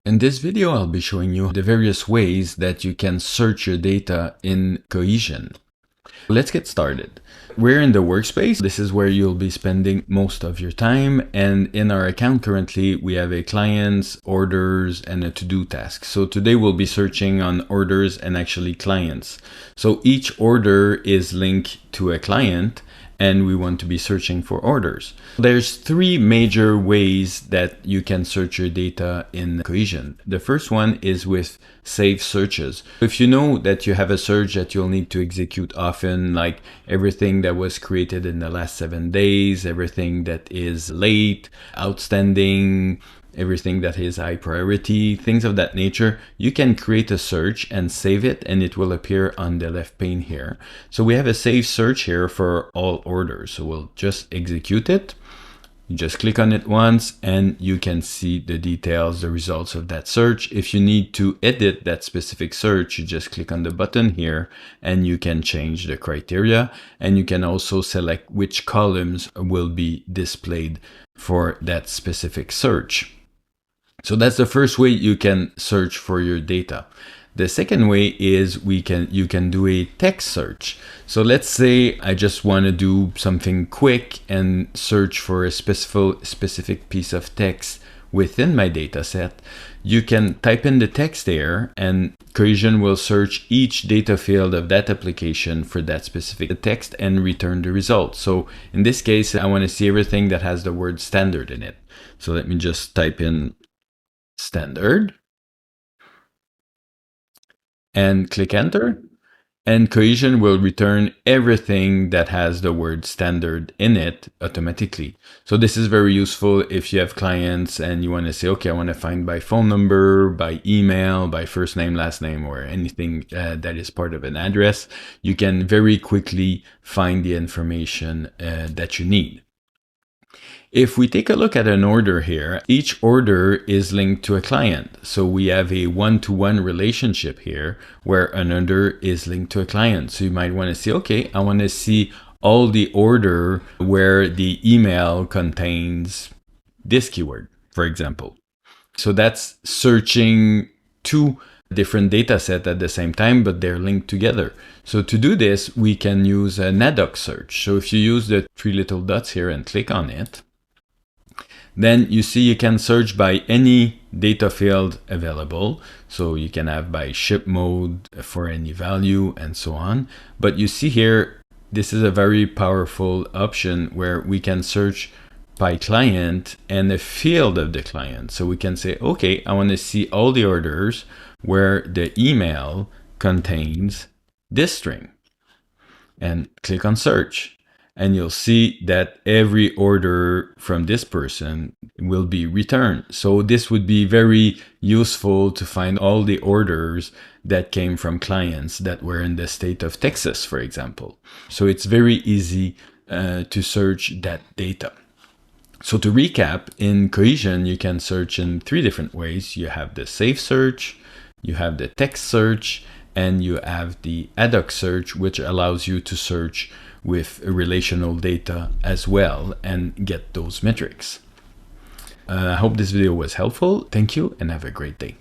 In this video, I'll be showing you the various ways that you can search your data in Kohezion. Let's get started. We're in the workspace. This is where you'll be spending most of your time. And in our account currently, we have a clients, orders, and a to-do task. So today we'll be searching on orders and actually clients. So each order is linked to a client, and we want to be searching for orders. There's three major ways that you can search your data in Kohezion. The first one is with save searches. If you know that you have a search that you'll need to execute often, like everything that was created in the last 7 days, everything that is late, outstanding, everything that is high priority, things of that nature, you can create a search and save it, and it will appear on the left pane here. So we have a save search here for all orders. So we'll just execute it. You just click on it once and you can see the details, the results of that search. If you need to edit that specific search, you just click on the button here and you can change the criteria, and you can also select which columns will be displayed for that specific search. So that's the first way you can search for your data. The second way is you can do a text search. So let's say I just want to do something quick and search for a specific piece of text within my data set. You can type in the text there, and Kohezion will search each data field of that application for that specific text and return the result. So in this case, I want to see everything that has the word standard in it. So let me just type in standard and click enter, and Kohezion will return everything that has the word standard in it automatically. So this is very useful if you have clients and you want to say, okay, I want to find by phone number, by email, by first name, last name, or anything that is part of an address. You can very quickly find the information that you need. If we take a look at an order here, each order is linked to a client. So we have a one-to-one relationship here where an order is linked to a client. So you might want to say, okay, I want to see all the order where the email contains this keyword, for example. So that's searching two different data sets at the same time, but they're linked together. So to do this, we can use an ad hoc search. So if you use the three little dots here and click on it, then you see you can search by any data field available. So you can have by ship mode for any value and so on. But you see here, this is a very powerful option where we can search by client and the field of the client. So we can say, okay, I want to see all the orders where the email contains this string, and click on search. And you'll see that every order from this person will be returned. So this would be very useful to find all the orders that came from clients that were in the state of Texas, for example. So it's very easy to search that data. So to recap, in Kohezion, you can search in three different ways. You have the save search, you have the text search, and you have the ad hoc search, which allows you to search with relational data as well and get those metrics. I hope this video was helpful. Thank you and have a great day.